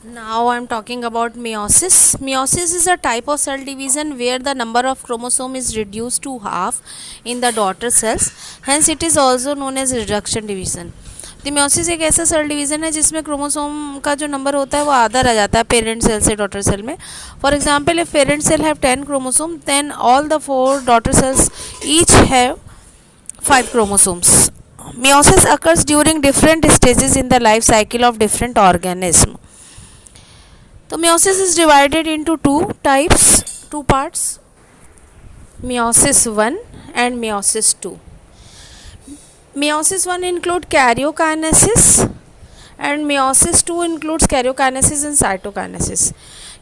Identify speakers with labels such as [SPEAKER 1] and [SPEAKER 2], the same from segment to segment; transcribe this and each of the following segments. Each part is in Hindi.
[SPEAKER 1] Now I'm talking about meiosis. Meiosis is a type of cell division where the number of chromosome is reduced to half in the daughter cells. Hence it is also known as reduction division. तो meiosis एक ऐसा सेल डिवीज़न है जिसमें क्रोमोसोम का जो नंबर होता है वो आधा रह जाता है पेरेंट सेल से डॉटर सेल में. For example if parent cell have 10 chromosome then all the 4 daughter cells each have 5 chromosomes. Meiosis occurs during different stages in the life cycle of different organism. So meiosis is divided into two parts, meiosis 1 and meiosis 2. Meiosis 1 include karyokinesis and meiosis 2 includes karyokinesis and cytokinesis.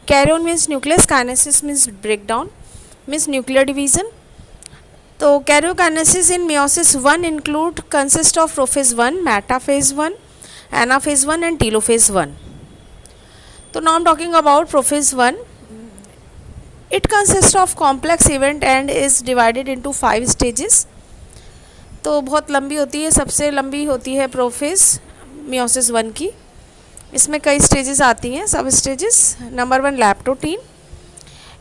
[SPEAKER 1] Karyon means nucleus, kinesis means breakdown, means nuclear division. So karyokinesis in meiosis 1 consist of prophase 1, metaphase 1, anaphase 1 and telophase 1. So now I am talking about prophase 1. It consists of complex event and is divided into 5 stages. तो बहुत लंबी होती है, सबसे लंबी होती है प्रोफेज मियोसिस 1 की. इसमें कई स्टेजेस आती हैं, सब stages. Number 1 leptotene.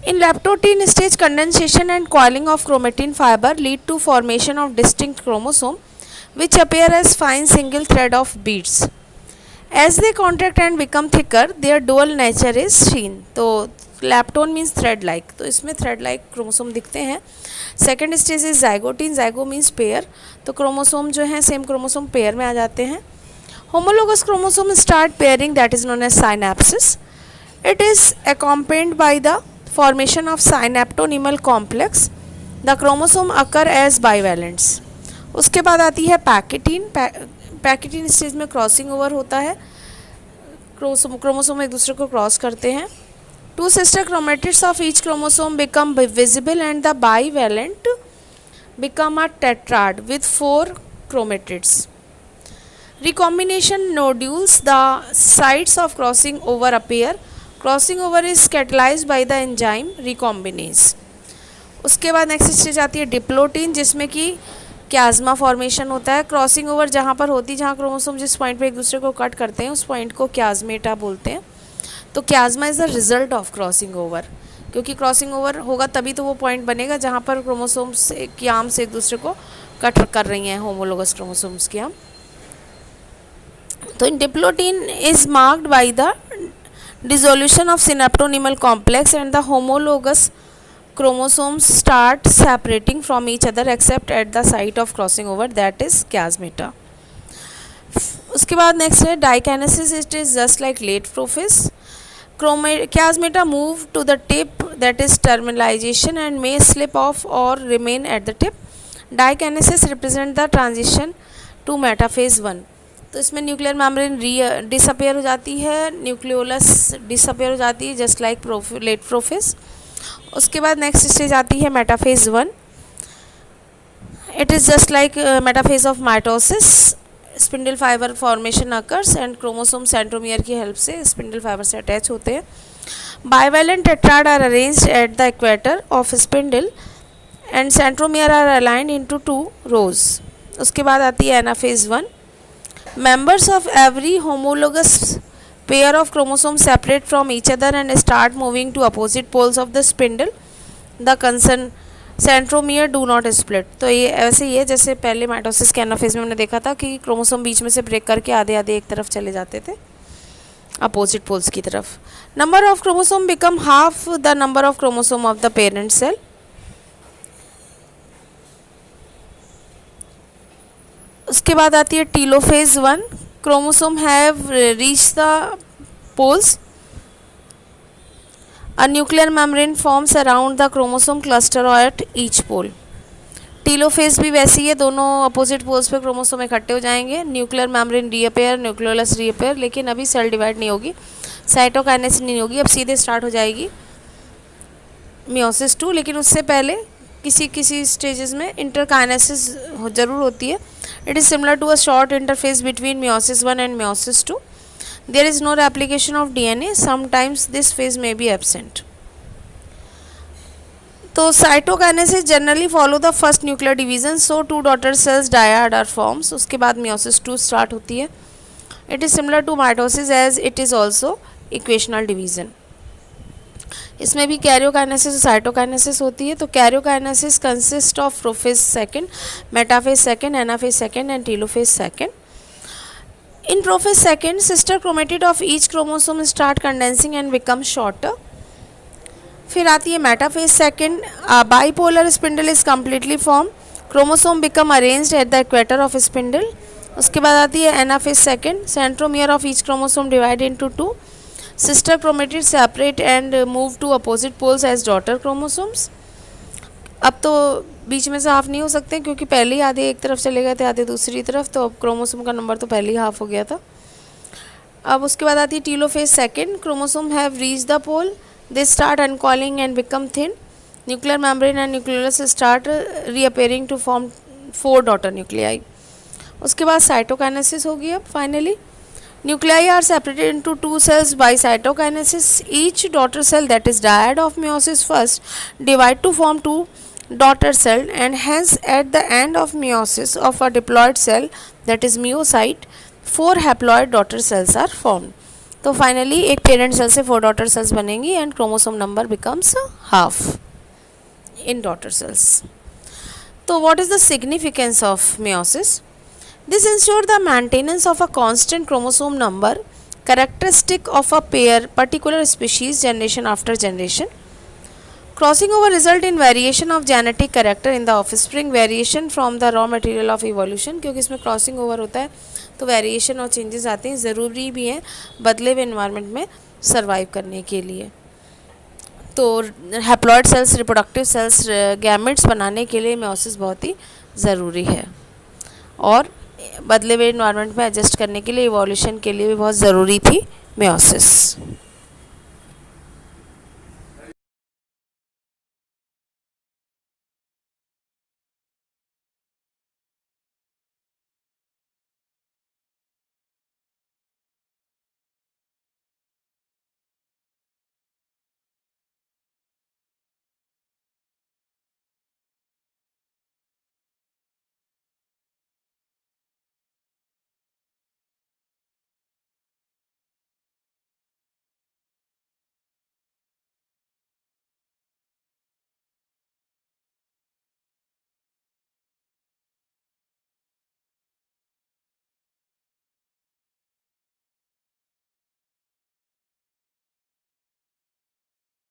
[SPEAKER 1] In leptotene stage condensation and coiling of chromatin fibre lead to formation of distinct chromosome which appear as fine single thread of beads. As they contract and become thicker, their dual nature is seen. तो लैप्टोन मीन्स थ्रेड लाइक, तो इसमें थ्रेड लाइक क्रोमोसोम दिखते हैं. Second stage is zygotene. Zygo means pair, तो क्रोमोसोम जो है सेम क्रोमोसोम पेयर में आ जाते हैं. Homologous chromosome start pairing, that is known as synapsis. It is accompanied by the formation of synaptonymal complex. The chromosome occur as bivalents. उसके बाद आती है पैकेटीन. पैकेटीन स्टेज में क्रॉसिंग ओवर होता है, क्रोमोसोम एक दूसरे को क्रॉस करते हैं. Two sister chromatids of each chromosome become visible and the bivalent become a tetrad with 4 chromatids. Recombination nodules, the sites of crossing over appear. Crossing over is catalysed by the enzyme recombinase. उसके बाद नेक्स्ट स्टेज आती है डिप्लोटीन, जिसमें कि क्याज़्मा फॉर्मेशन होता है. क्रॉसिंग ओवर जहाँ पर होती है, जहाँ क्रोमोसोम जिस पॉइंट पे एक दूसरे को कट करते हैं उस पॉइंट को क्याज़मेटा बोलते हैं. तो chiasma is the result of crossing over, क्योंकि क्रॉसिंग ओवर होगा तभी तो वो पॉइंट बनेगा जहाँ पर क्रोमोसोम्स की आर्म से एक दूसरे को कट कर रही हैं होमोलोगस क्रोमोसोम्स की आर्म. तो in diplotene is marked by the dissolution of synaptonemal complex and the homologous chromosomes start separating from each other except at the site of crossing over, that is chiasmata. उसके बाद नेक्स्ट है diakinesis. It is just like late prophase. chiasmata move to the tip, that is terminalization, and may slip off or remain at the tip. Dikinesis represent the transition to metaphase 1. तो इसमें न्यूक्लियर मेम्ब्रेन डिसअपेयर हो जाती है, न्यूक्लियोलस डिसअपेयर हो जाती है, जस्ट लाइक लेट प्रोफेज. उसके बाद नेक्स्ट स्टेज आती है metaphase 1. It is just like metaphase of mitosis. Spindle fibre formation occurs and chromosome centromere की हेल्प से स्पिंडल फाइबर से अटैच होते हैं. Bivalent tetrad are arranged at the equator of spindle and centromere are aligned into 2 rows. उसके बाद आती है anaphase 1. Members of every homologous pair of chromosomes separate from each other and start moving to opposite poles of the spindle. The concerned centromere do not split. तो ये ऐसे ही है जैसे पहले माइटोसिस के एनाफेज में हमने देखा था कि क्रोमोसोम बीच में से ब्रेक करके आधे आधे एक तरफ चले जाते थे, अपोजिट पोल्स की तरफ. Number of chromosome become half the number of chromosome of the parent cell. उसके बाद आती है telophase 1. Chromosome have reached the poles. A nuclear membrane forms around the chromosome cluster at each pole. Telophase भी वैसी है, दोनों अपोजिट पोल्स पे क्रोमोसोम इकट्ठे हो जाएंगे. Nuclear membrane reappear, nucleolus reappear, लेकिन अभी सेल डिवाइड नहीं होगी, साइटोकाइनेसिस नहीं होगी, अब सीधे स्टार्ट हो जाएगी मियोसिस 2. लेकिन उससे पहले किसी किसी स्टेजेस में इंटरकाइनेसिस ज़रूर होती है. It is similar to a short interface between meiosis 1 and meiosis 2. There is no replication of DNA. Sometimes this phase may be absent. तो cytokinesis generally follow the first nuclear division, so 2 daughter cells dyad are forms. उसके बाद मियोसिस 2 स्टार्ट होती है. It is similar to mitosis as it is also equational division. इसमें भी कैरियोकाइनेसिस और साइटोकाइनेसिस होती है। तो karyokinesis consist of prophase second, metaphase second, anaphase second and telophase second. In prophase second, sister chromatid of each chromosome start condensing and become shorter. फिर आती है metaphase second, bipolar spindle is completely form, chromosome become arranged at the equator of spindle. उसके बाद आती है anaphase second, centromere of each chromosome divide into two, sister chromatid separate and move to opposite poles as daughter chromosomes. अब तो बीच में से हाफ नहीं हो सकते क्योंकि पहले ही आधे एक तरफ चले गए थे, आधे दूसरी तरफ, तो अब क्रोमोसोम का नंबर तो पहले ही हाफ हो गया था। अब उसके बाद आती है telophase second, chromosome have reach the pole, they start uncoiling and become thin, nuclear membrane and nucleus start reappearing to form 4 daughter nuclei. उसके बाद साइटोकाइनेसिस होगी। अब finally nuclei are separated into 2 cells by cytokinesis. Each daughter cell, that is dyad of meiosis, first divide to form 2 daughter cell, and hence at the end of meiosis of a diploid cell, that is meiocyte, 4 haploid daughter cells are formed. तो फाइनली एक पेरेंट सेल से 4 डॉटर सेल्स बनेंगी and chromosome number becomes half in daughter cells. तो what is the significance of meiosis? This ensures the maintenance of a constant chromosome number characteristic of a pair particular species generation after generation. Crossing over result in variation of genetic character in the offspring, variation from the raw material of evolution, क्योंकि इसमें क्रॉसिंग ओवर होता है तो वेरिएशन और चेंजेस आते हैं, ज़रूरी भी हैं बदले हुए इन्वायरमेंट में सर्वाइव करने के लिए। तो haploid cells, reproductive cells, gametes बनाने के लिए meiosis बहुत ही ज़रूरी है और बदले हुए इन्वायरमेंट में एडजस्ट करने के लिए, इवोल्यूशन के लिए भी बहुत ज़रूरी थी meiosis।